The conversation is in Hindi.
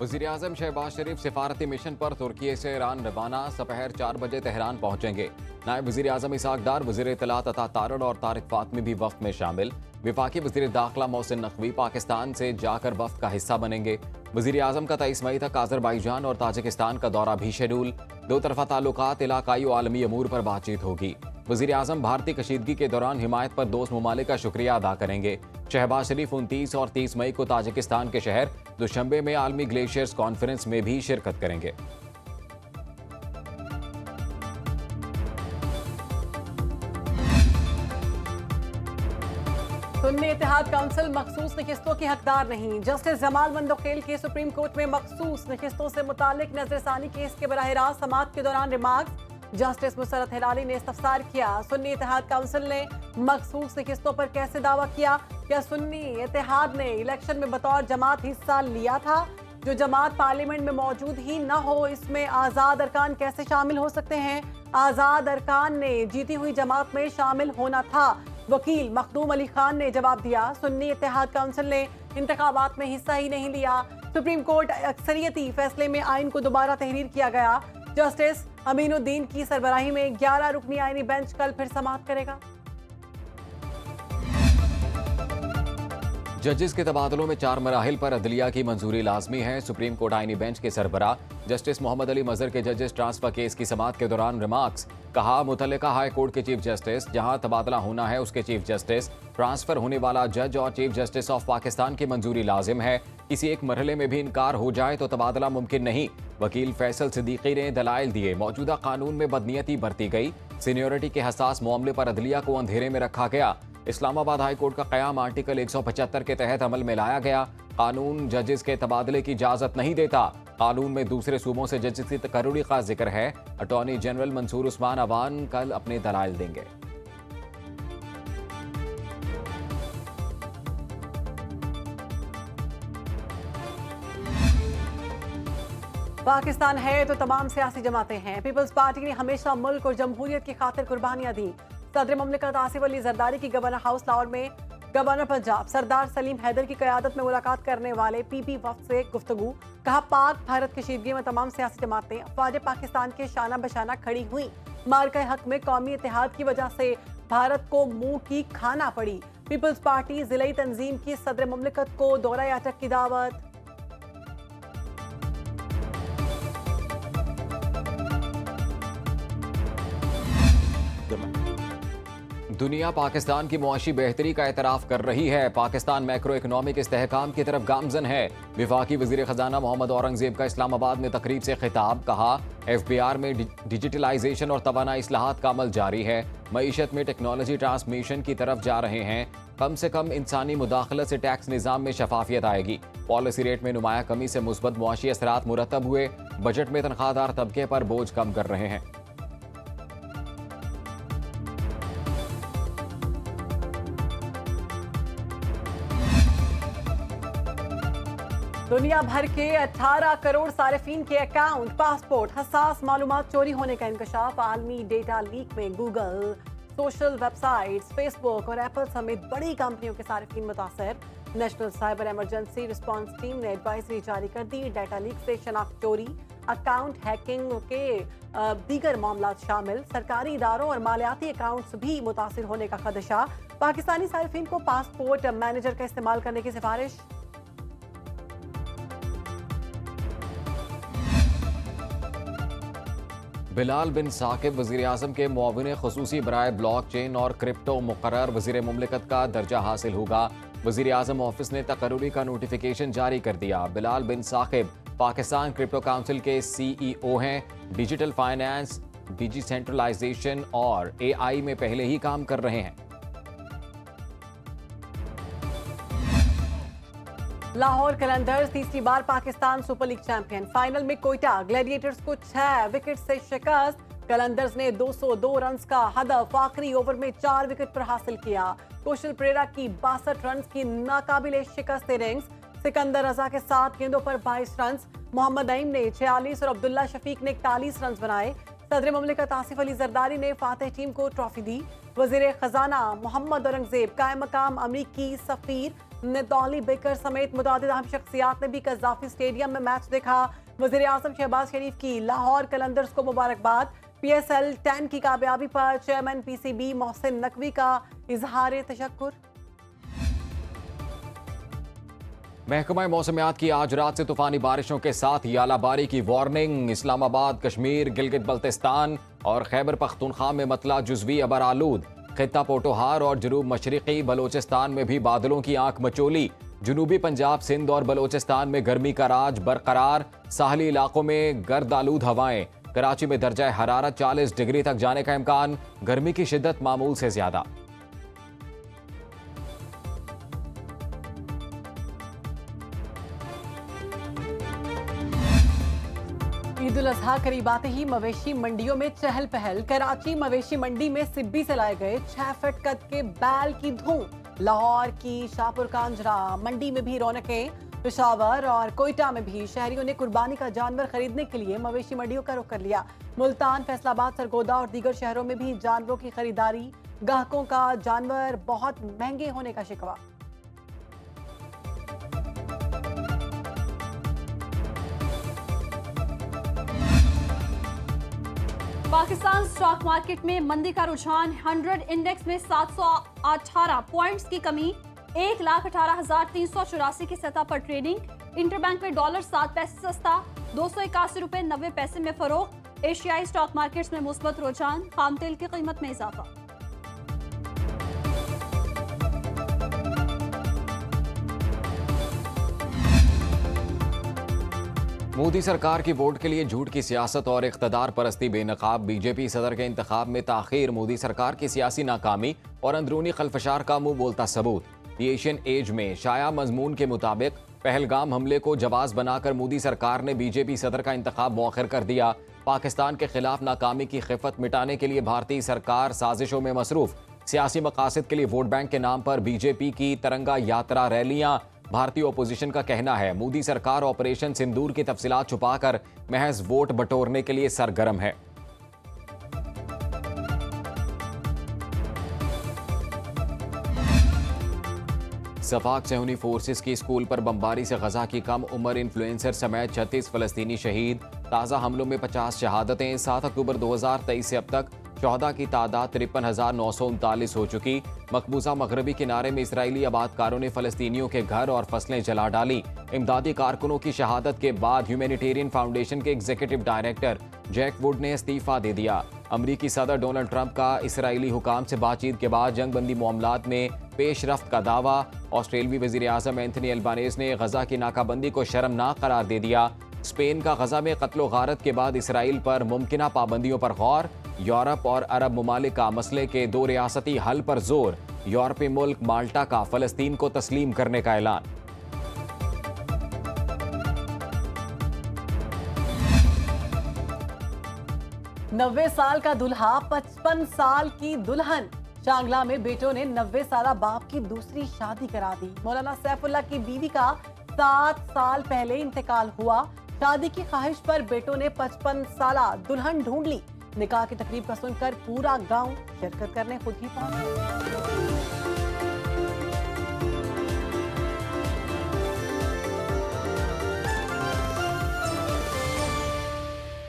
वज़ीर-ए-आज़म शहबाज शरीफ सिफारती मिशन पर तुर्की से ईरान रवाना, दोपहर 4 बजे तेहरान पहुंचेंगे। नायब वज़ीर-ए-आज़म इसाक डार, वज़ीर इत्तलात अता तारड़ और तारिक फातमी भी वफ्द में शामिल। विफाकी वज़ीर दाखिला मोहसिन नकवी पाकिस्तान से जाकर वफ्द का हिस्सा बनेंगे। वज़ीर-ए-आज़म का 23 मई तक आज़रबाईजान और ताजिकिस्तान का दौरा भी शेड्यूल। दो तरफ़ा ताल्लुकात, इलाकाई और आलमी अमूर पर बातचीत होगी। वज़ीर-ए-आज़म भारतीय कशीदगी के दौरान हिमायत पर दोस्त ममालिक का शुक्रिया अदा करेंगे। शहबाज शरीफ 29 और 30 मई को ताजिकिस्तान के शहर दुशंबे में आलमी ग्लेशियर्स कॉन्फ्रेंस में भी शिरकत करेंगे। सुन्नी इत्तेहाद काउंसिल मखसूस नशिस्तों की हकदार नहीं। जस्टिस जमाल मंदोखेल के सुप्रीम कोर्ट में मखसूस नशिस्तों से मुतालिक नजरसानी केस के बराह रास्त समाअत के दौरान रिमार्क्स। जस्टिस मुसरत हिलाली ने इस्तफसार किया, सुन्नी इत्तेहाद काउंसिल ने मखसूस नशिस्तों पर कैसे दावा किया? क्या सुन्नी इत्तेहाद ने इलेक्शन में बतौर जमात हिस्सा लिया था? जो जमात पार्लियामेंट में मौजूद ही न हो, इसमें आज़ाद अरकान कैसे शामिल हो सकते हैं? आज़ाद अरकान ने जीती हुई जमात में शामिल होना था। वकील मखदूम अली खान ने जवाब दिया, सुन्नी इत्तेहाद काउंसिल ने इंतखाबात में हिस्सा ही नहीं लिया। सुप्रीम कोर्ट अक्सरियती फैसले में आइन को दोबारा तहरीर किया गया। जस्टिस अमीनुद्दीन की सरबराही में 11 रुकनी आईनी बेंच कल फिर समाअत करेगा। जजेस के तबादलों में 4 मराहिल पर अदलिया की मंजूरी लाजमी है। सुप्रीम कोर्ट आईनी बेंच के सरबराह जस्टिस मोहम्मद अली मजहर के जजेस ट्रांसफर केस की समाअत के दौरान रिमार्क्स। कहा, मुतल्लिका हाई कोर्ट के चीफ जस्टिस, जहां तबादला होना है उसके चीफ जस्टिस, ट्रांसफर होने वाला जज और चीफ जस्टिस ऑफ पाकिस्तान की मंजूरी लाजिम है। किसी एक मरहले में भी इनकार हो जाए तो तबादला मुमकिन नहीं। वकील फैसल सिद्दीकी ने दलाइल दिए, मौजूदा कानून में बदनीयती बरती गई। सीनियोरिटी के हसास मामले पर अदलिया को अंधेरे में रखा गया। इस्लामाबाद हाई कोर्ट का क़याम आर्टिकल 175 के तहत अमल में लाया गया। कानून जजेस के तबादले की इजाजत नहीं देता। कानून में दूसरे सूबों से जजेस की तकर्रुरी का जिक्र है। अटॉर्नी जनरल मंसूर उस्मान अवान कल अपने दलाइल देंगे। पाकिस्तान है तो तमाम सियासी जमातें हैं। पीपल्स पार्टी ने हमेशा मुल्क और जमहूरियत की खातिर कुर्बानियां दी। सदर ममलिकत आसिफ अली जरदारी की गवर्नर हाउस लाहौर में गवर्नर पंजाब सरदार सलीम हैदर की क़यादत में मुलाकात करने वाले पीपी वफ्द से गुफ्तगू। कहा, पाक भारत कशीदगी में तमाम सियासी जमातें अफवाज पाकिस्तान के शाना बशाना खड़ी हुई। मार्का हक में कौमी इत्तेहाद की वजह से भारत को मुंह की खाना पड़ी। पीपल्स पार्टी जिले तंजीम की सदर ममलिकत को दौरा अटक की दावत। दुनिया पाकिस्तान की मुआशी बेहतरी का एतराफ़ कर रही है। पाकिस्तान मैक्रो इकनॉमिक इस्तेहकाम की तरफ गामजन है। विफाकी वज़ीर ख़जाना मोहम्मद औरंगज़ेब का इस्लामाबाद में तकरीब से खिताब। कहा, FBR में डिजिटलाइजेशन और तवानाई इस्लाहात का अमल जारी है। मईशत में टेक्नोलॉजी ट्रांसमिशन की तरफ जा रहे हैं। कम से कम इंसानी मुदाखलत से टैक्स निज़ाम में शफाफियत आएगी। पॉलिसी रेट में नुमाया कमी से मुस्बत मुआशी असरात मुरतब हुए। बजट में तनख्वाहदार तबके पर बोझ कम कर रहे हैं। दुनिया भर के 18 करोड़ सारिफीन के अकाउंट, पासपोर्ट, हसास मालूमात चोरी होने का इंकशाफ। आलमी डेटा लीक में गूगल, सोशल वेबसाइट्स, फेसबुक और एप्पल समेत बड़ी कंपनियों के सारिफीन मुतासर। National cyber emergency response team ने एडवाइजरी जारी कर दी। डेटा लीक से शनाख्त चोरी, अकाउंट हैकिंग के दीगर मामला शामिल। सरकारी इदारों और मालियाती अकाउंट्स भी मुतासिर होने का खदशा। पाकिस्तानी सारिफीन को पासपोर्ट मैनेजर का इस्तेमाल करने की सिफारिश। बिलाल बिन साकिब वज़ीर-ए-आज़म के मुआविन ख़ुसूसी बराए ब्लॉक चेन और क्रिप्टो मुक़र्रर वज़ीर मुमलिकत का दर्जा हासिल होगा। वज़ीर-ए-आज़म ऑफिस ने तकर्रुरी का नोटिफिकेशन जारी कर दिया। बिलाल बिन साकिब पाकिस्तान क्रिप्टो काउंसिल के CEO हैं। डिजिटल फाइनेंस, डिजिसेंट्रलाइजेशन और AI में पहले ही काम कर रहे हैं। लाहौर कलंदर्स तीसरी बार Pakistan super league champion. Final में कोयटा ग्लैडिएटर्स को 6 विकेट से शिकस्त। कलंदर्स ने 202 रन्स का हदफ आखिरी ओवर में 4 विकेट पर हासिल किया। कौशल परेरा की 62 रन्स की नाकाबिले शिकस्त इनिंग्स। सिकंदर रजा के 7 गेंदों पर 22 रन्स। मोहम्मद नईम ने 46 और अब्दुल्ला शफीक ने 41 रन्स बनाए। सदर ममलिकत आसिफ अली जरदारी ने फातेह टीम को ट्रॉफी दी। वजीर खजाना मोहम्मद औरंगजेब कायम मकाम अमरीकी सफीर नतौली बेकर समेत मुतादिद अहम शख्सियात ने भी कज़ाफी स्टेडियम में मैच देखा। वज़ीर आज़म शहबाज शरीफ की लाहौर कलंदर्स को मुबारकबाद। PSL 10 की कामयाबी पर चेयरमैन PCB मोहसिन नकवी का इजहार तशक्कुर। महकमा मौसमियात की आज रात से तूफानी बारिशों के साथ यालाबारी की वार्निंग। इस्लामाबाद, कश्मीर, गिलगित बल्तिस्तान और खैबर पख्तूनख्वा में मतला जुज़वी अबर आलूद। खित्ता पोटोहार और जनूब मशरक़ी बलोचिस्तान में भी बादलों की आंख मचोली। जनूबी पंजाब, सिंध और बलोचिस्तान में गर्मी का राज बरकरार। साहली इलाकों में गर्द आलूद हवाएं। कराची में दर्जा हरारत 40 डिग्री तक जाने का इम्कान। गर्मी की शिद्दत मामूल से ज्यादा। ईद उल अजहा करीब आते ही मवेशी मंडियों में चहल पहल। कराची मवेशी मंडी में सिब्बी से लाए गए 6 फीट कद के बैल की धूम। लाहौर की शाहपुर कांजरा मंडी में भी रौनकें। पेशावर और कोयटा में भी शहरियों ने कुर्बानी का जानवर खरीदने के लिए मवेशी मंडियों का रुख कर लिया। मुल्तान, फैसलाबाद, सरगोदा और दीगर शहरों में भी जानवरों की खरीदारी। ग्राहकों का जानवर बहुत महंगे होने का शिकवा। पाकिस्तान स्टॉक मार्केट में मंदी का रुझान। 100 इंडेक्स में 718 पॉइंट्स की कमी। 1,18,384 की सतह पर ट्रेडिंग। इंटरबैंक में डॉलर 7 पैसे सस्ता, 281 रुपए 90 पैसे में फरोख्त। एशियाई स्टॉक मार्केट्स में मुस्बत रुझान। खाम तेल की कीमत में इजाफा। मोदी सरकार की वोट के लिए झूठ की सियासत और इख्तदार परस्ती बेनकाब। बीजेपी सदर के इंतखाब में ताखीर, मोदी सरकार की सियासी नाकामी और अंदरूनी खलफशार का मुंह बोलता सबूत। दी एशियन एज में शाया मजमून के मुताबिक पहलगाम हमले को जवाज बनाकर मोदी सरकार ने बीजेपी सदर का इंतखाब मौखर कर दिया। पाकिस्तान के खिलाफ नाकामी की खिफत मिटाने के लिए भारतीय सरकार साजिशों में मसरूफ। सियासी मकासद के लिए वोट बैंक के नाम पर बीजेपी की तिरंगा यात्रा रैलियां। भारतीय ओपोजिशन का कहना है मोदी सरकार ऑपरेशन सिंदूर की तफसीलात छुपाकर महज वोट बटोरने के लिए सरगर्म है। सफाक सेहूनी फोर्सेस की स्कूल पर बमबारी से गजा की कम उम्र इन्फ्लुएंसर समेत 36 फलस्तीनी शहीद। ताज़ा हमलों में 50 शहादतें। 7 अक्टूबर 2023 से अब तक शहदा की तादाद 53,939 हो चुकी। मकबूजा मगरबी किनारे में इसराइली आबादकारों ने फलस्तीनियों के घर और फसलें जला डाली। इमदादी कारकुनों की शहादत के बाद ह्यूमैनिटेरियन फाउंडेशन के एग्जीक्यूटिव डायरेक्टर जैक वुड ने इस्तीफा दे दिया। अमरीकी सदर डोनाल्ड ट्रंप का इसराइली हुकाम से बातचीत के बाद जंगबंदी मामलात में पेशरफ्त का दावा। ऑस्ट्रेलवी वजीर आज़म एंथनी अल्बानीज़ ने गजा की नाकाबंदी को शर्मनाक करार दे दिया। स्पेन का गजा में कत्लो गारत के बाद इसराइल पर मुमकिना पाबंदियों पर गौर। यूरोप और अरब ममालिक का मसले के 2 रियासती हल पर जोर। यूरोपीय मुल्क माल्टा का फलस्तीन को तस्लीम करने का ऐलान। नब्बे साल का दुल्हा 55 साल की दुल्हन। चांगला में बेटों ने 90 साल बाप की दूसरी शादी करा दी। मौलाना सैफुल्लाह की बीवी का 7 साल पहले इंतकाल हुआ। शादी की ख्वाहिश पर बेटों ने 55 साल दुल्हन ढूंढ ली। निकाह की तकरीब का सुनकर पूरा गांव शिरकत करने खुद ही पहुंचा।